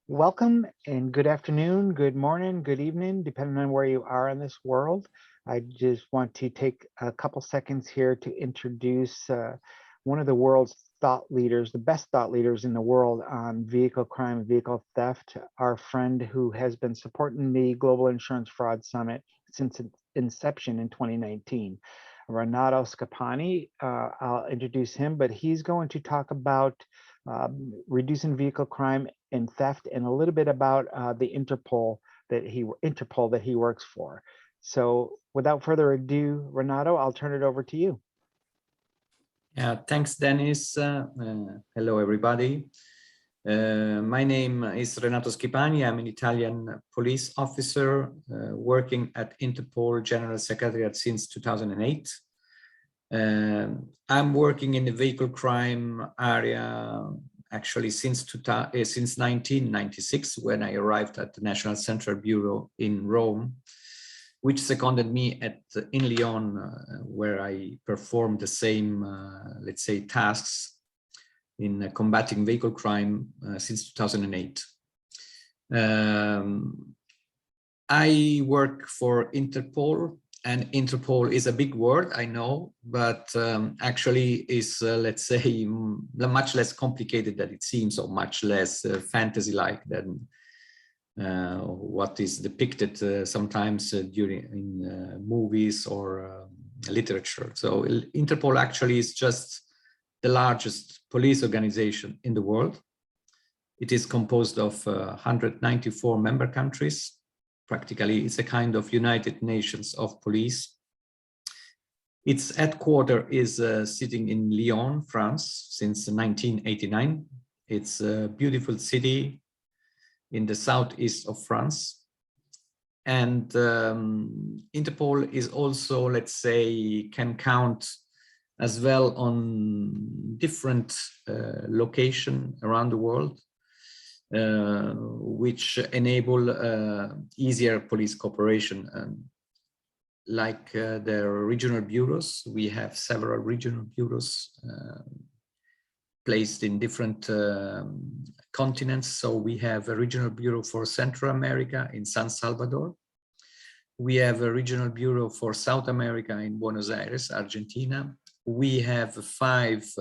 Welcome and good afternoon, good morning, good evening, depending on where you are in this world. I just want to take a couple seconds here to introduce one of the world's thought leaders, the best thought leaders in the world on vehicle crime, vehicle theft, our friend who has been supporting the Global Insurance Fraud Summit since its inception in 2019. Renato Scapani, I'll introduce him, but he's going to talk about reducing vehicle crime and theft, and a little bit about the Interpol that he works for. So without further ado, Renato, I'll turn it over to you. Yeah, thanks, Dennis. Hello, everybody. My name is Renato Schipani. I'm an Italian police officer working at Interpol General Secretariat since 2008. I'm working in the vehicle crime area actually since 1996, when I arrived at the National Central Bureau in Rome, which seconded me in Lyon, where I performed the same, let's say, tasks in combating vehicle crime since 2008. I work for Interpol, and Interpol is a big word, I know, but actually is, let's say, much less complicated than it seems, or much less fantasy-like than what is depicted sometimes in movies or literature. So Interpol actually is just the largest police organization in the world. It is composed of 194 member countries. Practically, it's a kind of United Nations of police. Its headquarters is sitting in Lyon, France, since 1989. It's a beautiful city in the southeast of France. And Interpol is also, let's say, can count as well on different locations around the world, which enable easier police cooperation. Like the regional bureaus, we have several regional bureaus placed in different continents. So we have a regional bureau for Central America in San Salvador. We have a regional bureau for South America in Buenos Aires, Argentina. We have 5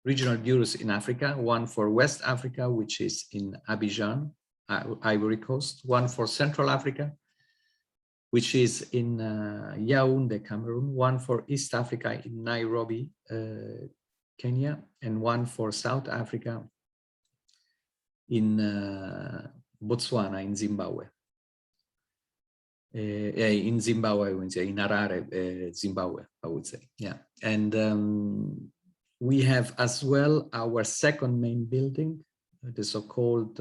regional bureaus in Africa, one for West Africa, which is in Abidjan, Ivory Coast, one for Central Africa, which is in Yaoundé, Cameroon, one for East Africa in Nairobi, Kenya, and one for South Africa in Botswana, in Zimbabwe. In Zimbabwe, I would say, in Harare, Zimbabwe, I would say, yeah. And we have as well our second main building, the so-called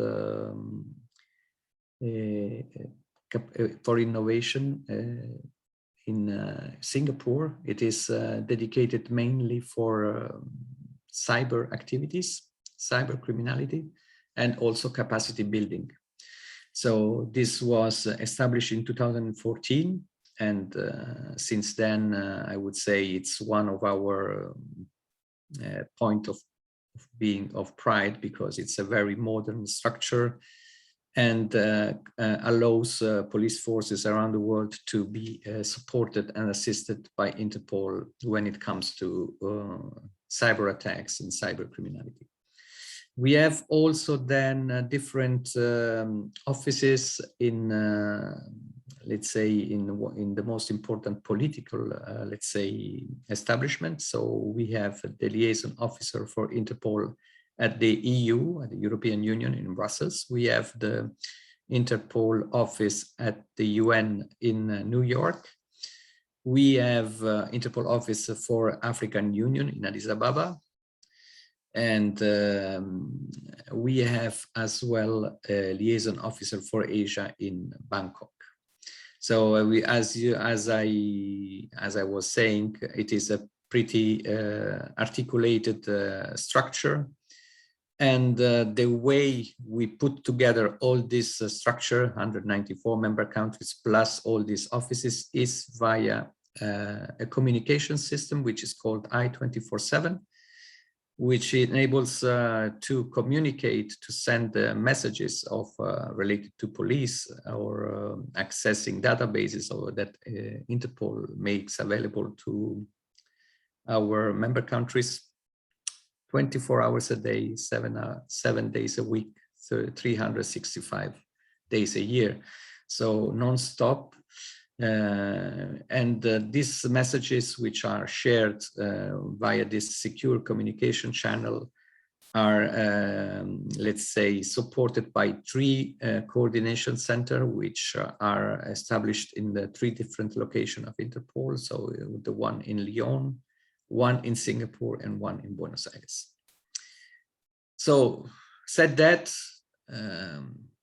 for innovation in Singapore. It is dedicated mainly for cyber activities, cyber criminality, and also capacity building. So this was established in 2014, and since then, I would say it's one of our point of being of pride, because it's a very modern structure and allows police forces around the world to be supported and assisted by Interpol when it comes to cyber attacks and cyber criminality. We have also then different offices in, let's say, in the most important political, let's say, establishment. So we have the liaison officer for Interpol at the EU, at the European Union in Brussels. We have the Interpol office at the UN in New York. We have Interpol office for African Union in Addis Ababa. And we have as well a liaison officer for Asia in Bangkok. So as I was saying, it is a pretty articulated structure. And the way we put together all this structure, 194 member countries plus all these offices, is via a communication system which is called I-24/7, which enables to communicate, to send messages of related to police or accessing databases or that Interpol makes available to our member countries 24 hours a day, 7 days a week, so 365 days a year. So non-stop. And these messages, which are shared via this secure communication channel, are, let's say, supported by 3 coordination centers, which are established in the 3 different locations of Interpol. So the one in Lyon, one in Singapore, and one in Buenos Aires. So, said that,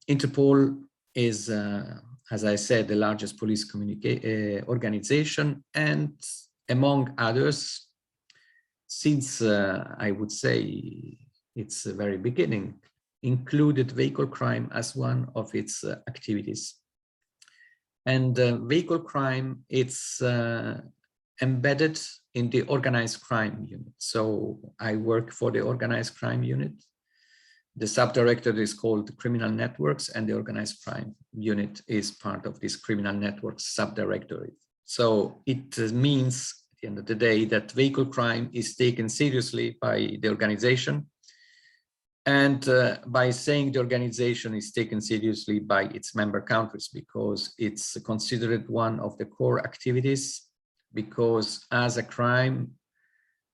Interpol is, as I said, the largest police organization, and among others, since I would say its very beginning, included vehicle crime as one of its activities. And vehicle crime, it's embedded in the organized crime unit. So I work for the organized crime unit. The subdirectorate is called Criminal Networks, and the organized crime unit is part of this criminal networks subdirectorate. So it means, at the end of the day, that vehicle crime is taken seriously by the organization. And by saying the organization is taken seriously by its member countries, because it's considered one of the core activities, because as a crime,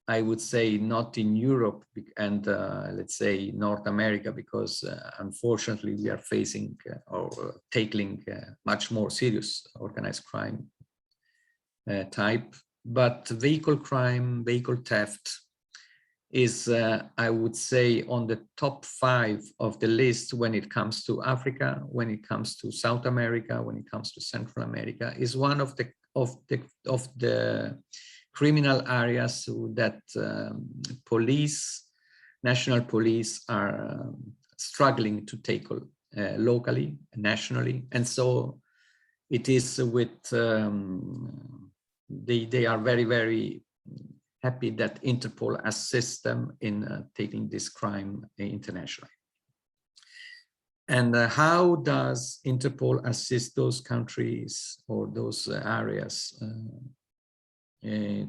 I would say not in Europe and let's say North America, because unfortunately we are facing or tackling much more serious organized crime type. But vehicle crime, vehicle theft is, I would say, on the top 5 of the list when it comes to Africa, when it comes to South America, when it comes to Central America, is one of the criminal areas that national police are struggling to tackle locally, nationally. And so it is with, they are very, very happy that Interpol assists them in taking this crime internationally. And how does Interpol assist those countries or those areas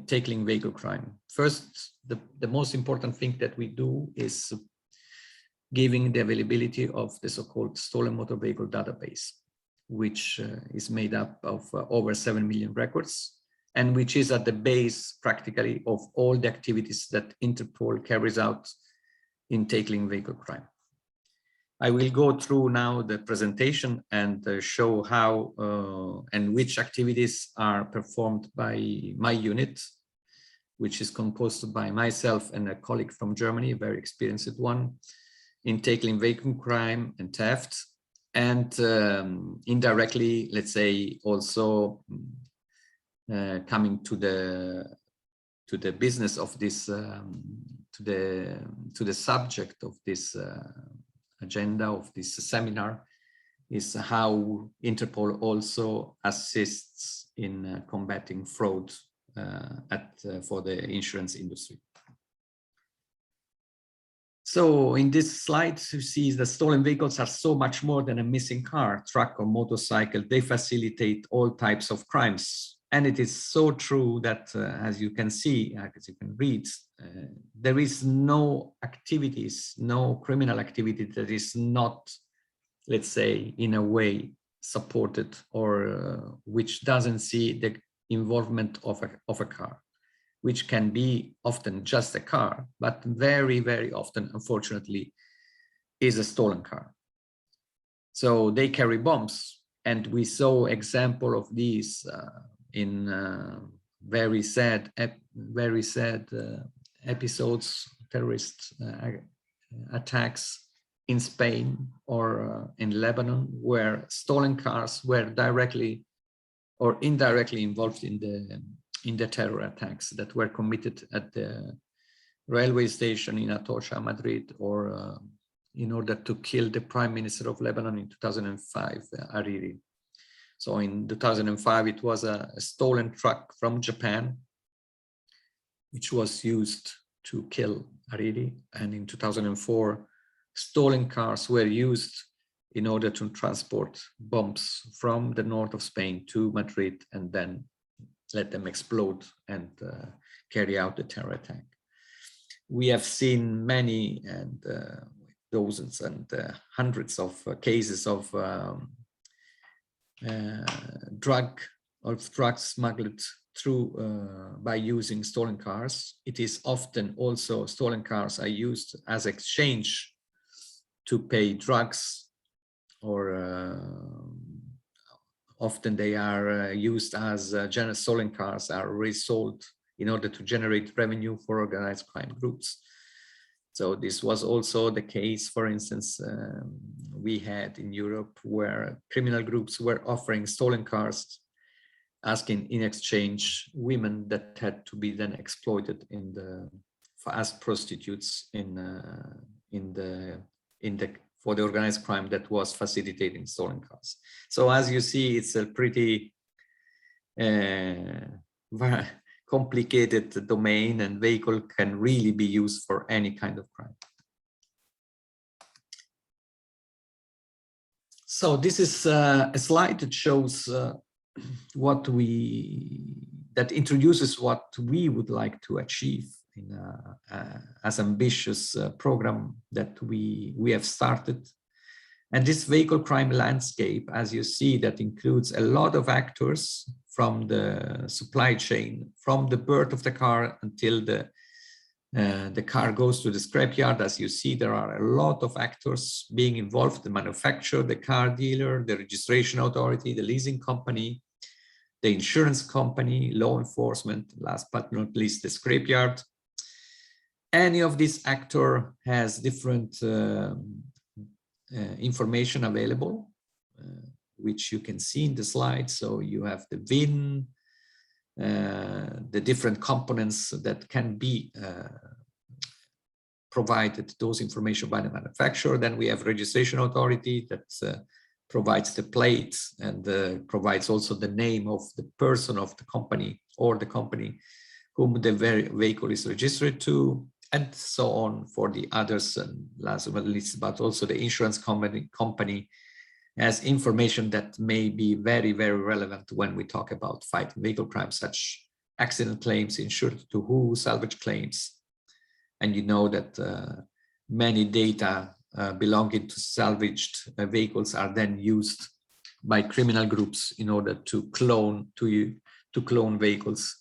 tackling vehicle crime? First, the most important thing that we do is giving the availability of the so-called stolen motor vehicle database, which is made up of over 7 million records, and which is at the base practically of all the activities that Interpol carries out in tackling vehicle crime. I will go through now the presentation and show how and which activities are performed by my unit, which is composed by myself and a colleague from Germany, a very experienced one, in tackling vehicle crime and theft, and indirectly, let's say, also coming to the business of this, to the subject of this agenda of this seminar, is how Interpol also assists in combating fraud for the insurance industry. So in this slide, you see the stolen vehicles are so much more than a missing car, truck, or motorcycle. They facilitate all types of crimes. And it is so true that, as you can see, as you can read, there is no activities, no criminal activity that is not, let's say, in a way supported or which doesn't see the involvement of a car, which can be often just a car, but very, very often, unfortunately, is a stolen car. So they carry bombs, and we saw example of these in very sad episodes, terrorist attacks in Spain or in Lebanon, where stolen cars were directly or indirectly involved in the terror attacks that were committed at the railway station in Atocha, Madrid, or in order to kill the Prime Minister of Lebanon in 2005, Hariri. So in 2005, it was a stolen truck from Japan, which was used to kill Hariri. And in 2004, stolen cars were used in order to transport bombs from the north of Spain to Madrid and then let them explode and carry out the terror attack. We have seen many and dozens and hundreds of cases of drugs smuggled through by using stolen cars. It is often also stolen cars are used as exchange to pay drugs, or often they are used as stolen cars are resold in order to generate revenue for organized crime groups. So this was also the case, for instance, we had in Europe where criminal groups were offering stolen cars, asking in exchange women that had to be then exploited as prostitutes for the organized crime that was facilitating stolen cars. So as you see, it's a pretty very complicated domain, and vehicle can really be used for any kind of crime. So this is a slide that shows that introduces what we would like to achieve in as ambitious program that we have started. And this vehicle crime landscape, as you see, that includes a lot of actors from the supply chain, from the birth of the car until the car goes to the scrapyard. As you see, there are a lot of actors being involved: the manufacturer, the car dealer, the registration authority, the leasing company, the insurance company, law enforcement, last but not least, the scrapyard. Any of these actors has different information available, which you can see in the slide. So you have the VIN, the different components that can be provided, those information by the manufacturer. Then we have registration authority that provides the plate and provides also the name of the person of the company or the company whom the vehicle is registered to, and so on for the others. And last but not least, but also the insurance company has information that may be very, very relevant when we talk about fighting vehicle crime, such accident claims, insured to who, salvage claims. And you know that many data belonging to salvaged vehicles are then used by criminal groups in order to clone vehicles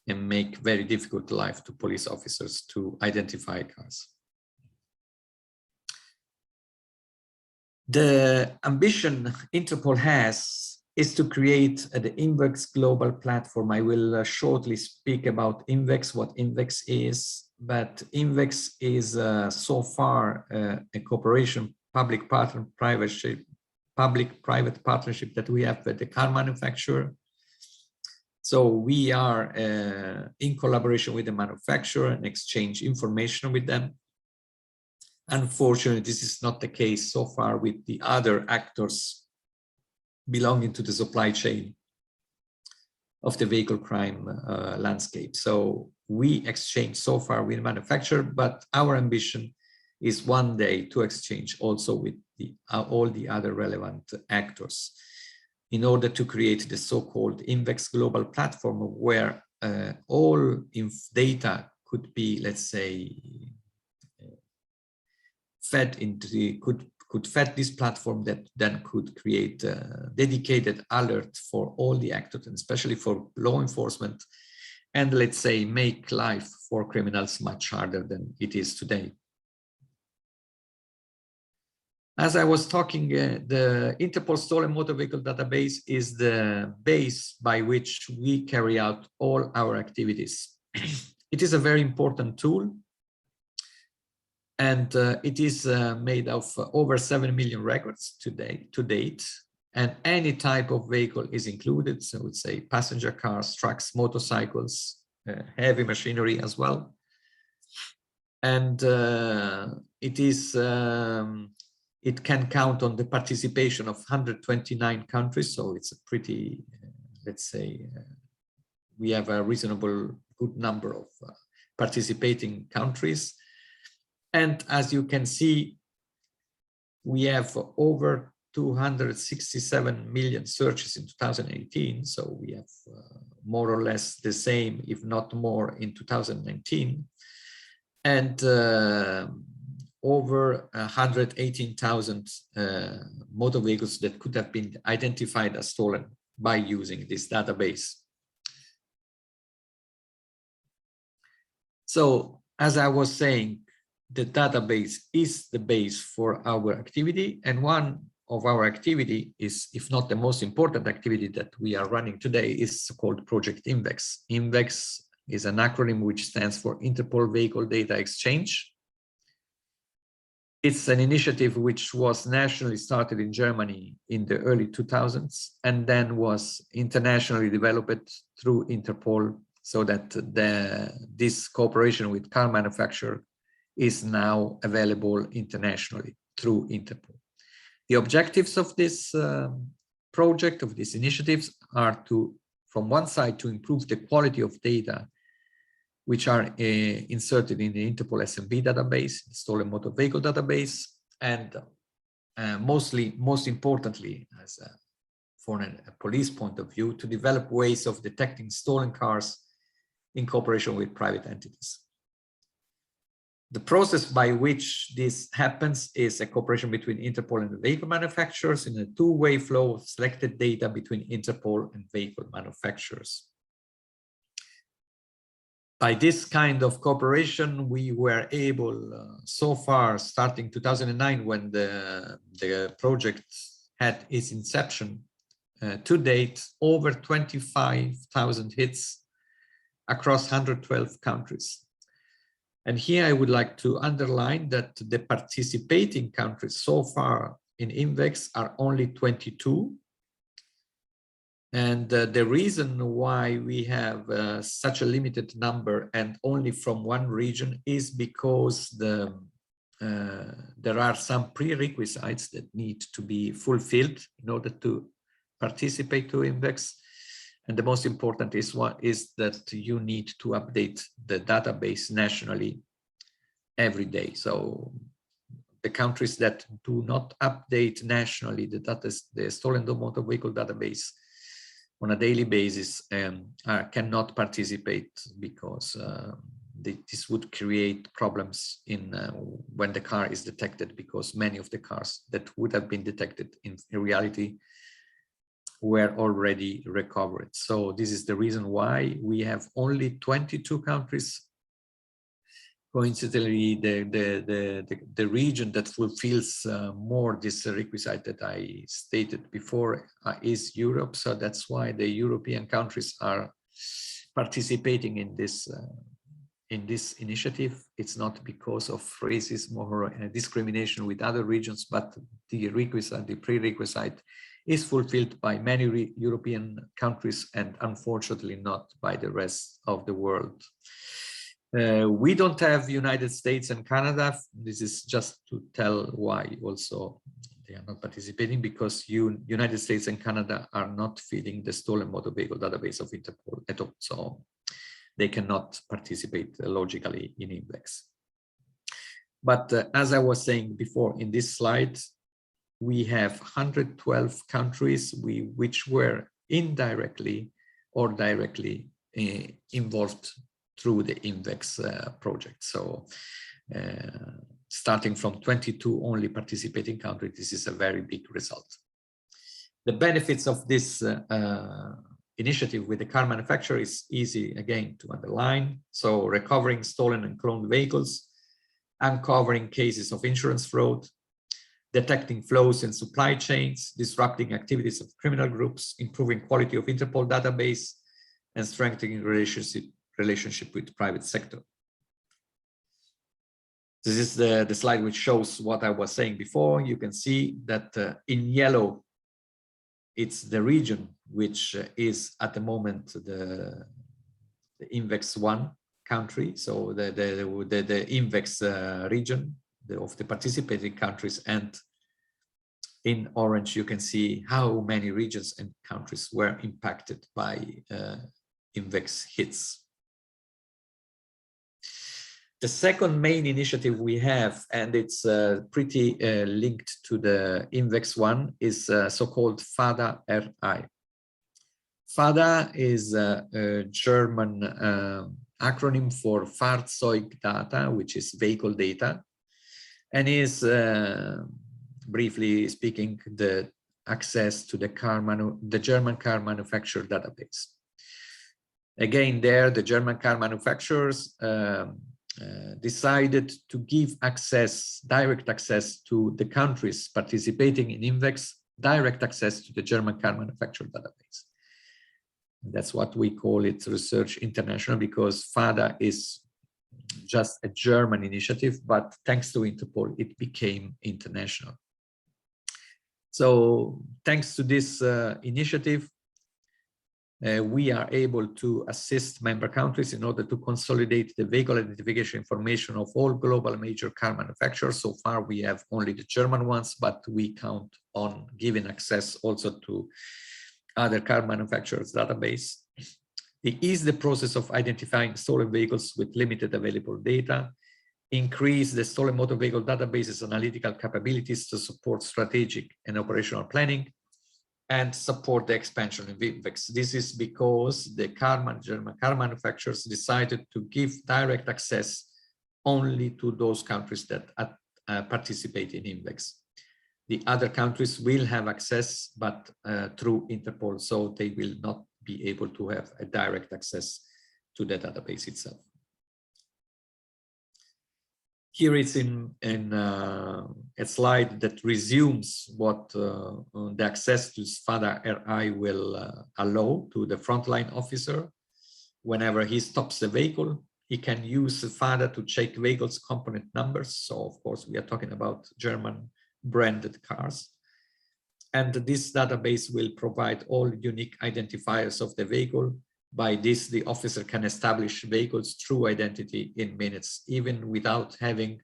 and make very difficult life to police officers to identify cars. The ambition Interpol has is to create the INVEX global platform. I will shortly speak about INVEX, what INVEX is, but INVEX is so far a cooperation public-private partnership that we have with the car manufacturer. So we are in collaboration with the manufacturer and exchange information with them. Unfortunately, this is not the case so far with the other actors belonging to the supply chain of the vehicle crime landscape. So we exchange so far with the manufacturer, but our ambition is one day to exchange also with all the other relevant actors in order to create the so-called INVEX global platform, where all data could be, let's say, fed into the, could fed this platform that then could create dedicated alert for all the actors, and especially for law enforcement, and let's say make life for criminals much harder than it is today. As I was talking, the Interpol Stolen Motor Vehicle Database is the base by which we carry out all our activities. It is a very important tool, and it is made of over 7 million records to date, and any type of vehicle is included. So I would say passenger cars, trucks, motorcycles, heavy machinery as well. And it can count on the participation of 129 countries. So it's a pretty, let's say, we have a reasonable good number of participating countries. And as you can see, we have over 267 million searches in 2018. So we have more or less the same, if not more, in 2019. And over 118,000 motor vehicles that could have been identified as stolen by using this database. So, as I was saying, the database is the base for our activity, and one of our activity is, if not the most important activity that we are running today, is called Project INVEX. INVEX is an acronym which stands for Interpol Vehicle Data Exchange. It's an initiative which was nationally started in Germany in the early 2000s and then was internationally developed through Interpol, so that this cooperation with car manufacturer is now available internationally through Interpol. The objectives of this project, of these initiatives, are to, from one side, to improve the quality of data which are inserted in the Interpol SMV database, the stolen motor vehicle database, and most importantly, for a police point of view, to develop ways of detecting stolen cars in cooperation with private entities. The process by which this happens is a cooperation between Interpol and the vehicle manufacturers in a two-way flow of selected data between Interpol and vehicle manufacturers. By this kind of cooperation, we were able, so far, starting 2009, when the project had its inception, to date, over 25,000 hits across 112 countries. And here I would like to underline that the participating countries so far in INVEX are only 22. And the reason why we have such a limited number and only from one region is because there are some prerequisites that need to be fulfilled in order to participate to INVEX. And the most important is that you need to update the database nationally every day. So the countries that do not update nationally the stolen motor vehicle database on a daily basis cannot participate, because this would create problems in when the car is detected, because many of the cars that would have been detected in reality were already recovered. So this is the reason why we have only 22 countries. Coincidentally, the region that fulfills more this requisite that I stated before is Europe. So that's why the European countries are participating in this initiative. It's not because of racism or discrimination with other regions, but the prerequisite is fulfilled by many European countries and unfortunately not by the rest of the world. We don't have United States and Canada. This is just to tell why also they are not participating, because United States and Canada are not feeding the stolen motor vehicle database of Interpol at all. So they cannot participate logically in INVEX. But as I was saying before in this slide, we have 112 countries which were indirectly or directly involved through the INVEX project. So starting from 22 only participating countries, this is a very big result. The benefits of this initiative with the car manufacturer is easy again to underline. So recovering stolen and cloned vehicles, uncovering cases of insurance fraud, detecting flows in supply chains, disrupting activities of criminal groups, improving quality of Interpol database, and strengthening relationship with the private sector. This is the slide which shows what I was saying before. You can see that in yellow, it's the region which is at the moment the INVEX 1 country. So the INVEX region of the participating countries, and in orange you can see how many regions and countries were impacted by INVEX hits. The second main initiative we have, and it's pretty linked to the INVEX one, is so-called FADA-RI. FADA is a German acronym for Fahrzeugbata, which is vehicle data, and is, briefly speaking, the access to the German car manufacturer database. Again, there, the German car manufacturers decided to give access, direct access to the countries participating in INVEX, direct access to the German car manufacturer database. That's what we call it Research International, because FADA is just a German initiative, but thanks to Interpol, it became international. So thanks to this initiative, we are able to assist member countries in order to consolidate the vehicle identification information of all global major car manufacturers. So far, we have only the German ones, but we count on giving access also to other car manufacturers' database. It is the process of identifying stolen vehicles with limited available data, increase the stolen motor vehicle database's analytical capabilities to support strategic and operational planning, and support the expansion in INVEX. This is because the German car manufacturers decided to give direct access only to those countries that participate in INVEX. The other countries will have access, but through Interpol, so they will not be able to have a direct access to the database itself. Here it's in a slide that resumes what the access to FADA-RI will allow to the frontline officer. Whenever he stops the vehicle, he can use FADA to check vehicles' component numbers. So of course, we are talking about German branded cars. And this database will provide all unique identifiers of the vehicle. By this, the officer can establish vehicles' true identity in minutes, even without having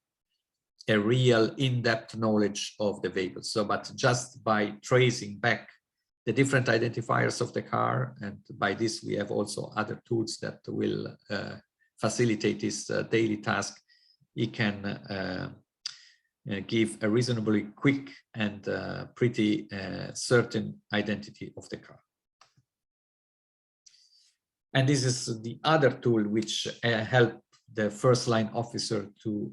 a real in-depth knowledge of the vehicle. So, but just by tracing back the different identifiers of the car, and by this, we have also other tools that will facilitate this daily task. He can give a reasonably quick and pretty certain identity of the car. And this is the other tool which help the first line officer to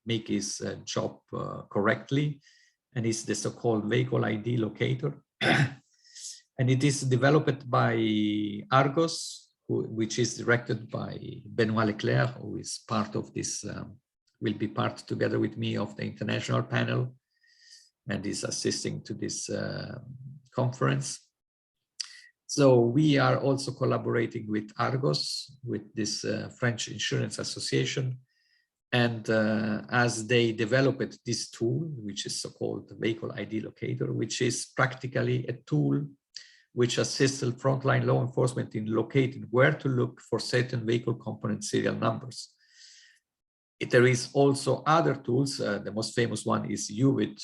make his job correctly. And it's the so-called vehicle ID locator. And it is developed by Argos, which is directed by Benoit Leclerc, who is part of this, will be part together with me of the international panel and is assisting to this conference. So we are also collaborating with Argos, with this French Insurance Association. And as they developed this tool, which is so-called Vehicle ID Locator, which is practically a tool which assists the frontline law enforcement in locating where to look for certain vehicle component serial numbers. There is also other tools. The most famous one is UVID,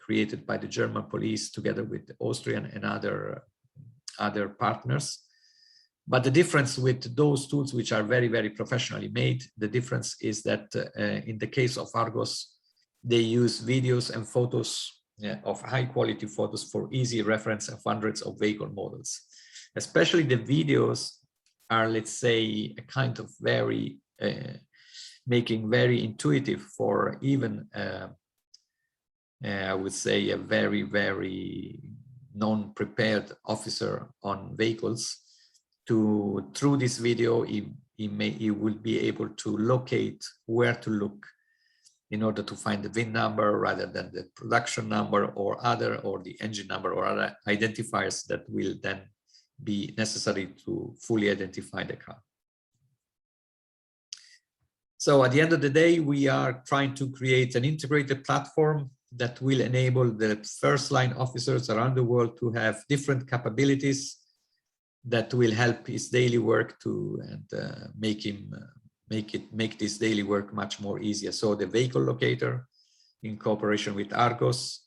created by the German police together with the Austrian and other partners. But the difference with those tools, which are very, very professionally made, the difference is that in the case of Argos, they use videos and photos of high quality photos for easy reference of hundreds of vehicle models. Especially the videos are, let's say, a kind of very, making very intuitive for even, I would say, a very, very non-prepared officer on vehicles. Through this video, he will be able to locate where to look in order to find the VIN number rather than the production number or the engine number or other identifiers that will then be necessary to fully identify the car. So at the end of the day, we are trying to create an integrated platform that will enable the first line officers around the world to have different capabilities that will help his daily work to make this daily work much more easier. So the vehicle locator in cooperation with Argos,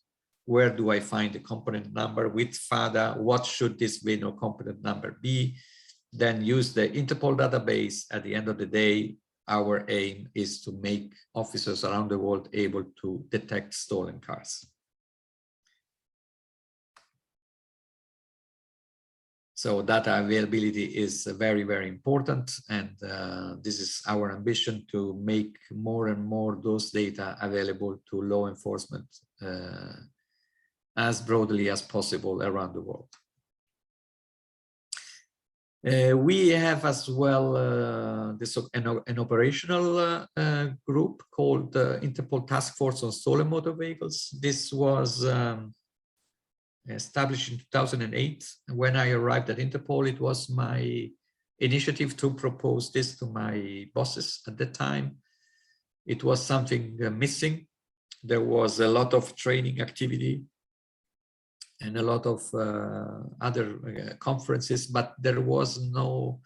where do I find the component number with FADA? What should this VIN or component number be? then use the Interpol database. At the end of the day, our aim is to make officers around the world able to detect stolen cars. So data availability is very, very important, and this is our ambition, to make more and more those data available to law enforcement as broadly as possible around the world. We have as well an operational group called Interpol Task Force on Stolen Motor Vehicles. This was established in 2008. When I arrived at Interpol, it was my initiative to propose this to my bosses at the time. It was something missing. There was a lot of training activity and a lot of other conferences, but there was no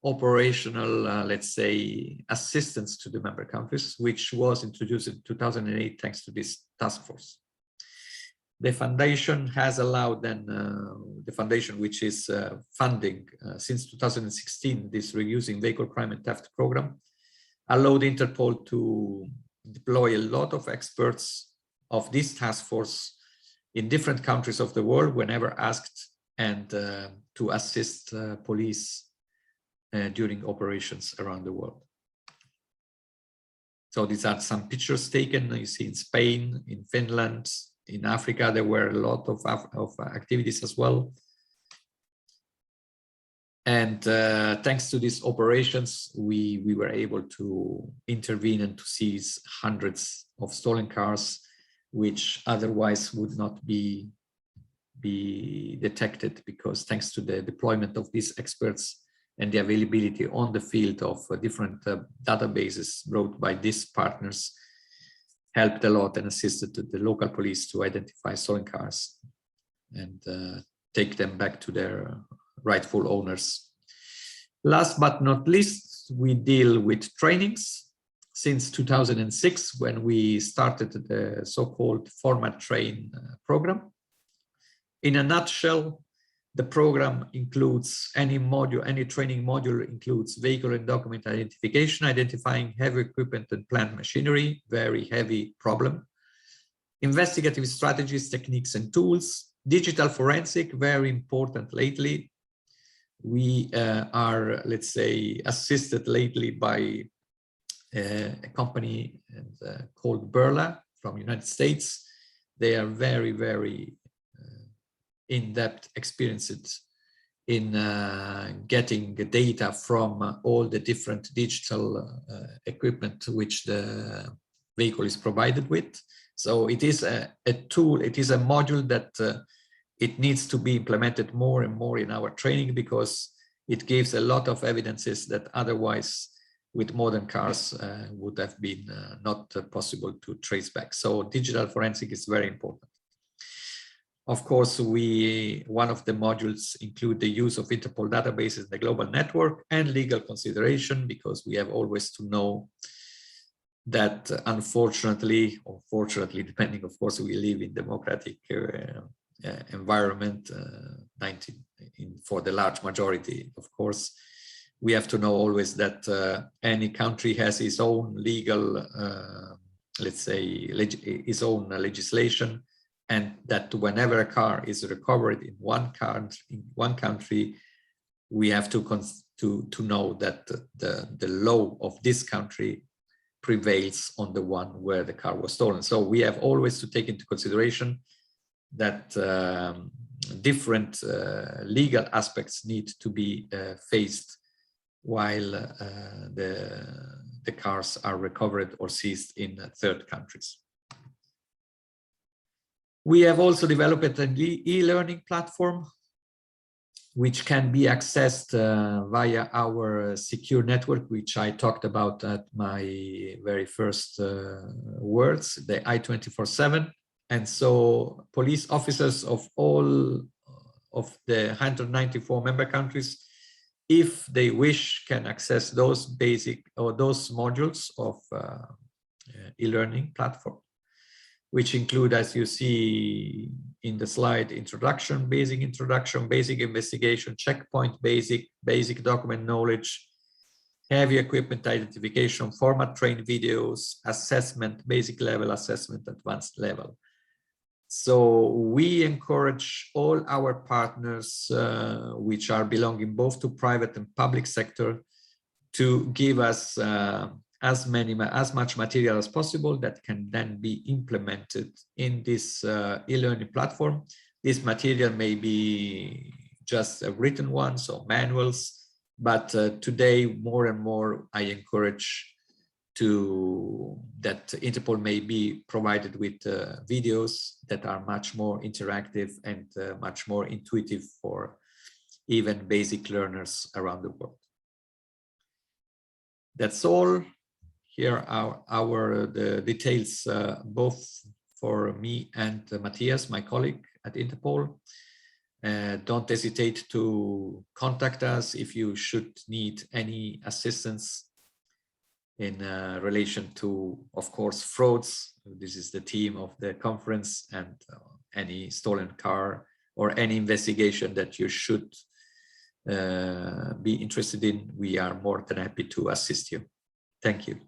operational, let's say, assistance to the member countries, which was introduced in 2008 thanks to this task force. The foundation has allowed then, the foundation which is funding since 2016 this Reducing Vehicle Crime and Theft program, allowed Interpol to deploy a lot of experts of this task force in different countries of the world whenever asked, and to assist police during operations around the world. So these are some pictures taken. You see in Spain, in Finland, in Africa, there were a lot of activities as well. And thanks to these operations, we were able to intervene and to seize hundreds of stolen cars, which otherwise would not be detected, because thanks to the deployment of these experts and the availability on the field of different databases brought by these partners, helped a lot and assisted the local police to identify stolen cars and take them back to their rightful owners. Last but not least, we deal with trainings. Since 2006, when we started the so-called Format Train program. In a nutshell, the program includes any training module includes vehicle and document identification, identifying heavy equipment and plant machinery, very heavy problem. Investigative strategies, techniques and tools. Digital forensic, very important lately. We are, let's say, assisted lately by a company called Berla from the United States. They are very, very in-depth experienced in getting the data from all the different digital equipment which the vehicle is provided with. So it is a tool, it is a module that it needs to be implemented more and more in our training, because it gives a lot of evidences that otherwise with modern cars would have been not possible to trace back. So digital forensic is very important. Of course, one of the modules include the use of Interpol databases in the global network and legal consideration, because we have always to know that unfortunately, or fortunately, depending, of course, we live in democratic environment, for the large majority, of course, we have to know always that any country has its own legal, let's say, its own legislation, and that whenever a car is recovered in one country, we have to know that the law of this country prevails on the one where the car was stolen. So we have always to take into consideration that different legal aspects need to be faced while the cars are recovered or seized in third countries. We have also developed an e-learning platform which can be accessed via our secure network, which I talked about at my very first words, the I-24/7. And so police officers of all of the 194 member countries, if they wish, can access those basic or those modules of e-learning platform. which include, as you see in the slide, introduction, basic investigation, checkpoint, basic document knowledge, heavy equipment identification, format trained videos, assessment, basic level assessment, advanced level. So we encourage all our partners, which are belonging both to private and public sector, to give us as much material as possible that can then be implemented in this e-learning platform. This material may be just written ones or manuals, but today more and more I encourage that Interpol may be provided with videos that are much more interactive and much more intuitive for even basic learners around the world. That's all. Here are the details, both for me and Matthias, my colleague at Interpol. Don't hesitate to contact us if you should need any assistance in relation to, of course, frauds. This is the theme of the conference, and any stolen car or any investigation that you should be interested in, we are more than happy to assist you. Thank you.